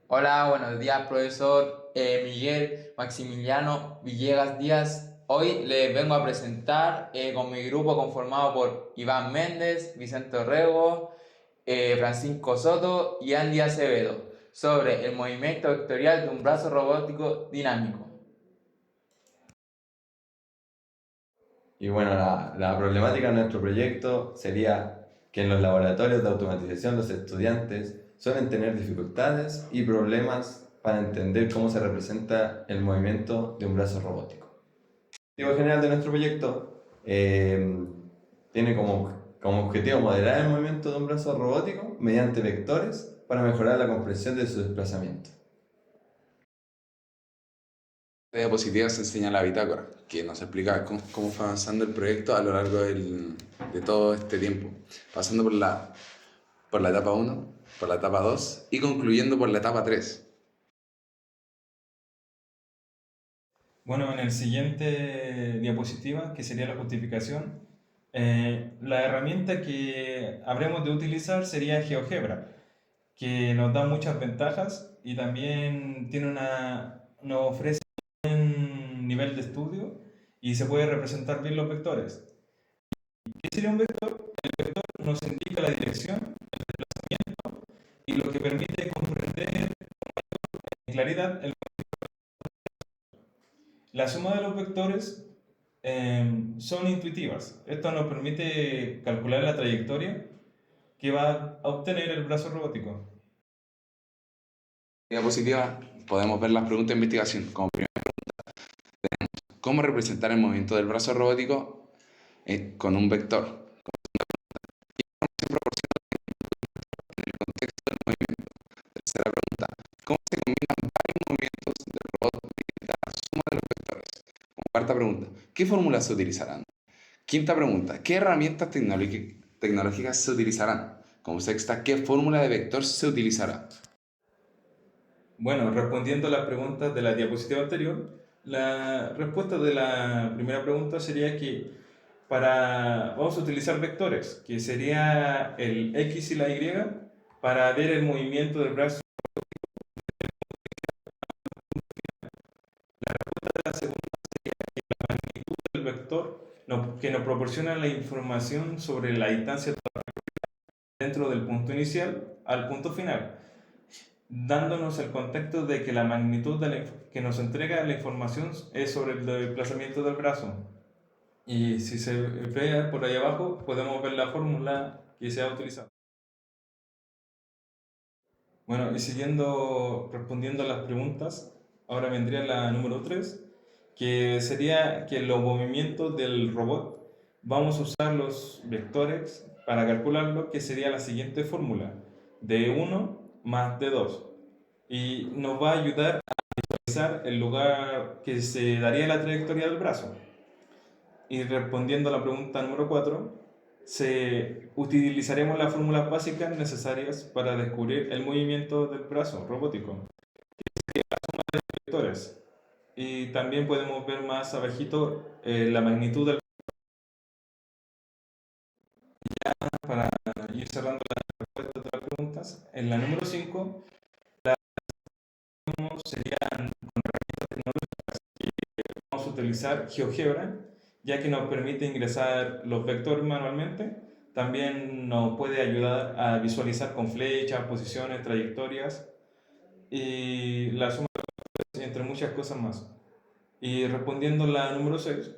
Hola, buenos días, profesor Miguel Maximiliano Villegas Díaz. Hoy les vengo a presentar con mi grupo conformado por Iván Méndez, Vicente Orrego, Francisco Soto y Andy Acevedo sobre el movimiento vectorial de un brazo robótico dinámico. Y bueno, la problemática de nuestro proyecto sería que en los laboratorios de automatización los estudiantes suelen tener dificultades y problemas para entender cómo se representa el movimiento de un brazo robótico. El objetivo general de nuestro proyecto tiene como objetivo modelar el movimiento de un brazo robótico mediante vectores para mejorar la comprensión de su desplazamiento. La diapositiva se enseña la bitácora, que nos explica cómo fue avanzando el proyecto a lo largo de todo este tiempo, pasando por la etapa 1, por la etapa 2 y concluyendo por la etapa 3. Bueno, en el siguiente diapositiva, que sería la justificación, la herramienta que habremos de utilizar sería GeoGebra, que nos da muchas ventajas y también nos ofrece un nivel de estudio y se puede representar bien los vectores. ¿Qué sería un vector? El vector nos indica la dirección y lo que permite comprender con claridad la suma de los vectores son intuitivas. Esto nos permite calcular la trayectoria que va a obtener el brazo robótico. En la diapositiva podemos ver las preguntas de investigación. Como primera pregunta, tenemos cómo representar el movimiento del brazo robótico con un vector. Tercera pregunta, ¿cómo se combinan varios movimientos del robot mediante la suma de los vectores? Como cuarta pregunta, ¿qué fórmulas se utilizarán? Quinta pregunta, ¿qué herramientas tecnológicas se utilizarán? Como sexta, ¿qué fórmula de vector se utilizará? Bueno, respondiendo a las preguntas de la diapositiva anterior, la respuesta de la primera pregunta sería que vamos a utilizar vectores, que sería el X y la Y, para ver el movimiento del brazo. La segunda del vector que nos proporciona la información sobre la distancia dentro del punto inicial al punto final, dándonos el contexto de que la magnitud que nos entrega la información es sobre el desplazamiento del brazo. Y si se ve por ahí abajo, podemos ver la fórmula que se ha utilizado. Bueno, y respondiendo a las preguntas, ahora vendría la número 3, que sería que los movimientos del robot vamos a usar los vectores para calcularlo, que sería la siguiente fórmula, d1 más d2. Y nos va a ayudar a visualizar el lugar que se daría la trayectoria del brazo. Y respondiendo a la pregunta número 4, utilizaremos las fórmulas básicas necesarias para descubrir el movimiento del brazo robótico, vectores. Y también podemos ver más abajito la magnitud del. Para ir cerrando las respuestas de las preguntas, en la número 5 serían con herramientas tecnológicas que vamos a utilizar GeoGebra, ya que nos permite ingresar los vectores manualmente. También nos puede ayudar a visualizar con flechas, posiciones, trayectorias y la suma de vectores, entre muchas cosas más. Y respondiendo a la número 6,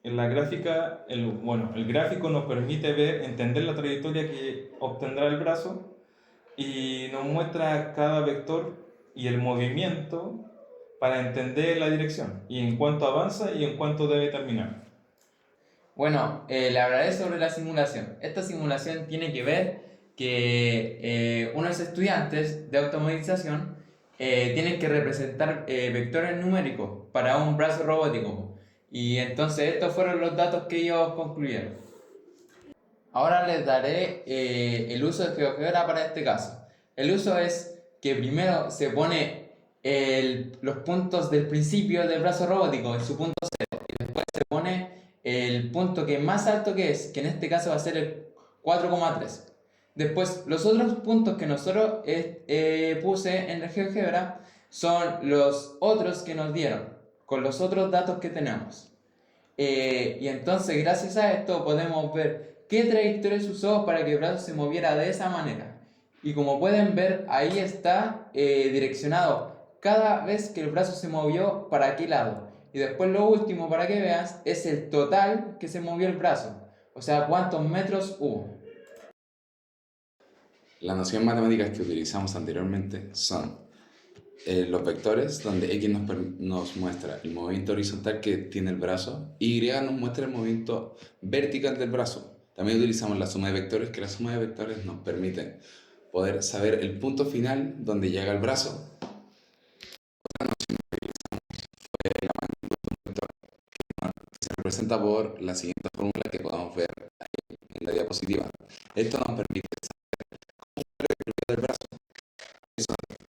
en la gráfica, el gráfico nos permite entender la trayectoria que obtendrá el brazo y nos muestra cada vector y el movimiento para entender la dirección y en cuánto avanza y en cuánto debe terminar. Bueno, le hablaré sobre la simulación. Esta simulación tiene que ver que unos estudiantes de automatización tienen que representar vectores numéricos para un brazo robótico. Y entonces estos fueron los datos que ellos concluyeron. Ahora les daré el uso de GeoGebra para este caso. El uso es que primero se pone los puntos del principio del brazo robótico en su punto cero y después se pone el punto que es más alto que en este caso va a ser el 4,3. Después, los otros puntos que nosotros puse en el GeoGebra son los otros que nos dieron, con los otros datos que tenemos. Y entonces, gracias a esto, podemos ver qué trayectoria se usó para que el brazo se moviera de esa manera. Y como pueden ver, ahí está direccionado cada vez que el brazo se movió para qué lado. Y después lo último, para que veas, es el total que se movió el brazo. O sea, cuántos metros hubo. Las nociones matemáticas que utilizamos anteriormente son los vectores, donde X nos muestra el movimiento horizontal que tiene el brazo, y Y nos muestra el movimiento vertical del brazo. También utilizamos la suma de vectores, que la suma de vectores nos permite poder saber el punto final donde llega el brazo. Otra noción que utilizamos fue la magnitud de un vector, que se representa por la siguiente fórmula que podemos ver ahí en la diapositiva. Esto nos permite del brazo. Eso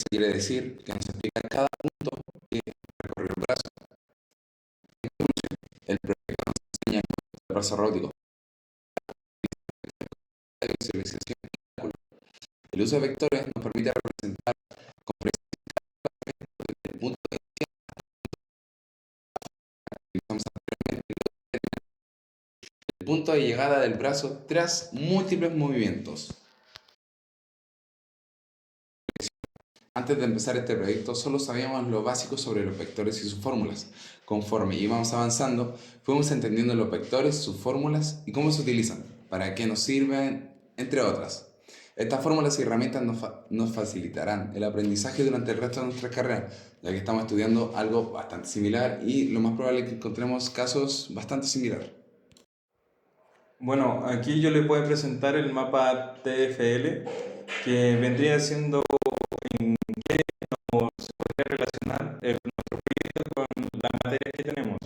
quiere decir que nos explica cada punto que recorre el brazo. El proyecto nos enseña el brazo robótico. El uso de vectores nos permite representar con precisión el punto de el punto de llegada del brazo tras múltiples movimientos. Antes de empezar este proyecto solo sabíamos lo básico sobre los vectores y sus fórmulas. Conforme íbamos avanzando, fuimos entendiendo los vectores, sus fórmulas y cómo se utilizan, para qué nos sirven, entre otras. Estas fórmulas y herramientas nos facilitarán el aprendizaje durante el resto de nuestra carrera, ya que estamos estudiando algo bastante similar y lo más probable es que encontremos casos bastante similares. Bueno, aquí yo le puedo presentar el mapa TFL, que vendría siendo en qué nos podría relacionar nuestro proyecto con la materia que tenemos.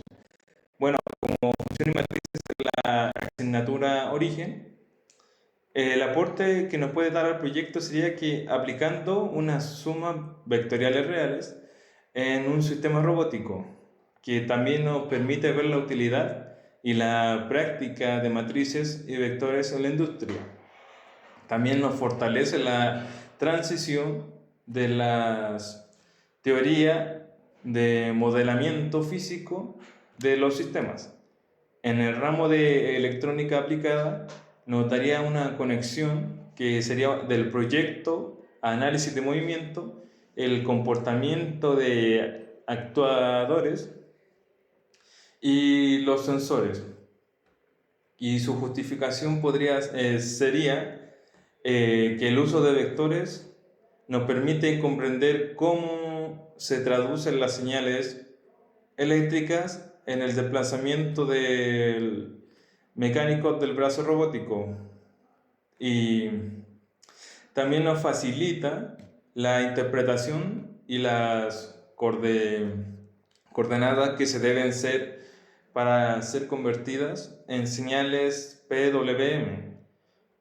Bueno, como función y matrices de la asignatura origen, el aporte que nos puede dar al proyecto sería que aplicando unas sumas vectoriales reales en un sistema robótico, que también nos permite ver la utilidad y la práctica de matrices y vectores en la industria. También nos fortalece la transición de las teorías de modelamiento físico de los sistemas. En el ramo de electrónica aplicada nos daría una conexión que sería del proyecto análisis de movimiento, el comportamiento de actuadores y los sensores. Y su justificación sería que el uso de vectores nos permite comprender cómo se traducen las señales eléctricas en el desplazamiento del mecánico del brazo robótico, y también nos facilita la interpretación y las coordenadas que se deben ser para ser convertidas en señales PWM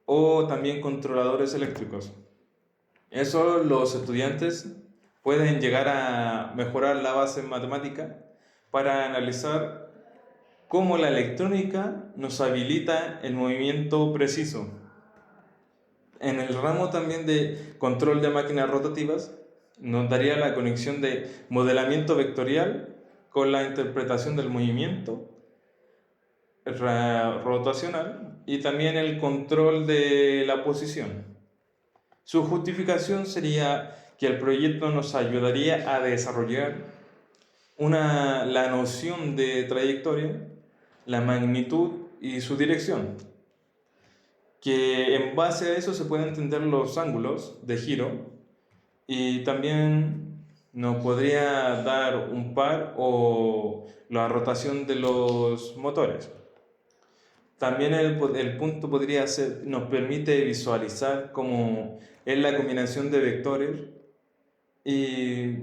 o también controladores eléctricos. Eso los estudiantes pueden llegar a mejorar la base matemática para analizar cómo la electrónica nos habilita el movimiento preciso. En el ramo también de control de máquinas rotativas, nos daría la conexión de modelamiento vectorial con la interpretación del movimiento rotacional y también el control de la posición. Su justificación sería que el proyecto nos ayudaría a desarrollar la noción de trayectoria, la magnitud y su dirección, que en base a eso se pueden entender los ángulos de giro, y también nos podría dar un par o la rotación de los motores. También el punto podría ser, nos permite visualizar cómo es la combinación de vectores y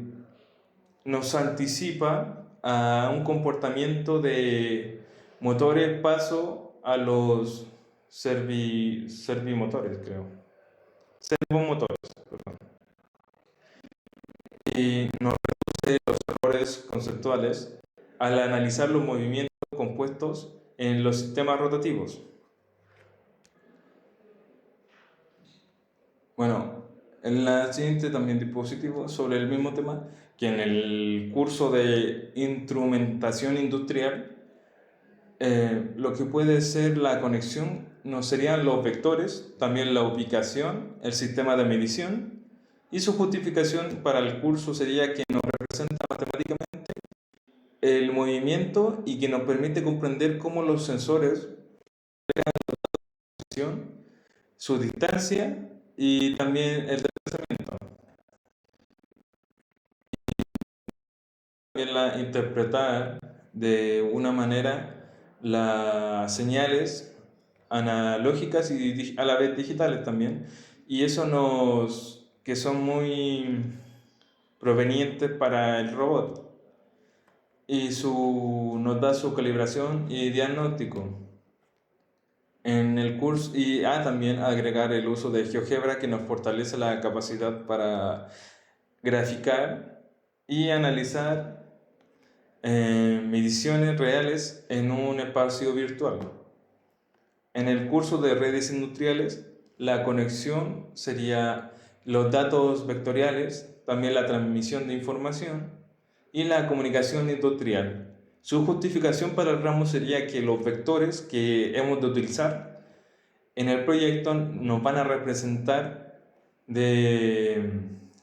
nos anticipa a un comportamiento de motores paso a los servimotores, creo. Servomotores, perdón. Y nos reduce los errores conceptuales al analizar los movimientos compuestos en los sistemas rotativos. Bueno, en la siguiente también diapositiva sobre el mismo tema, que en el curso de instrumentación industrial, lo que puede ser la conexión no serían los vectores, también la ubicación, el sistema de medición, y su justificación para el curso sería que nos representa matemáticamente el movimiento y que nos permite comprender cómo los sensores, su distancia y también el desplazamiento. También interpretar de una manera las señales analógicas y a la vez digitales también. Y eso que son muy provenientes para el robot. Y nos da su calibración y diagnóstico. En el curso, y también agregar el uso de GeoGebra que nos fortalece la capacidad para graficar y analizar mediciones reales en un espacio virtual. En el curso de redes industriales, la conexión sería los datos vectoriales, también la transmisión de información y la comunicación industrial. Su justificación para el ramo sería que los vectores que hemos de utilizar en el proyecto nos van a representar de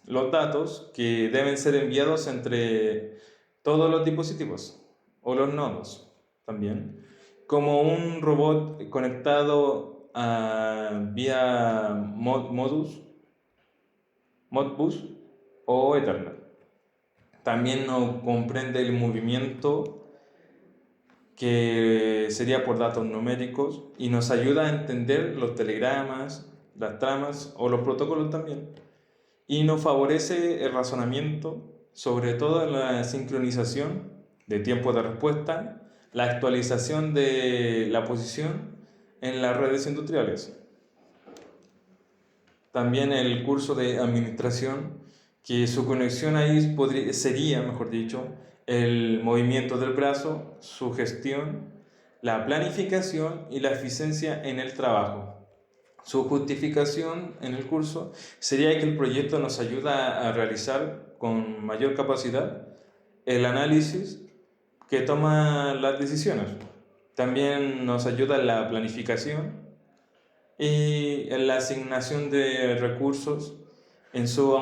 los datos que deben ser enviados entre todos los dispositivos o los nodos también, como un robot conectado vía Modbus o Ethernet. También nos comprende el movimiento que sería por datos numéricos y nos ayuda a entender los telegramas, las tramas o los protocolos también. Y nos favorece el razonamiento, sobre todo la sincronización de tiempo de respuesta, la actualización de la posición en las redes industriales. También el curso de administración, que su conexión ahí sería, mejor dicho, el movimiento del brazo, su gestión, la planificación y la eficiencia en el trabajo. Su justificación en el curso sería que el proyecto nos ayuda a realizar con mayor capacidad el análisis que toma las decisiones. También nos ayuda en la planificación y en la asignación de recursos en su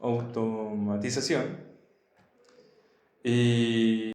automatización y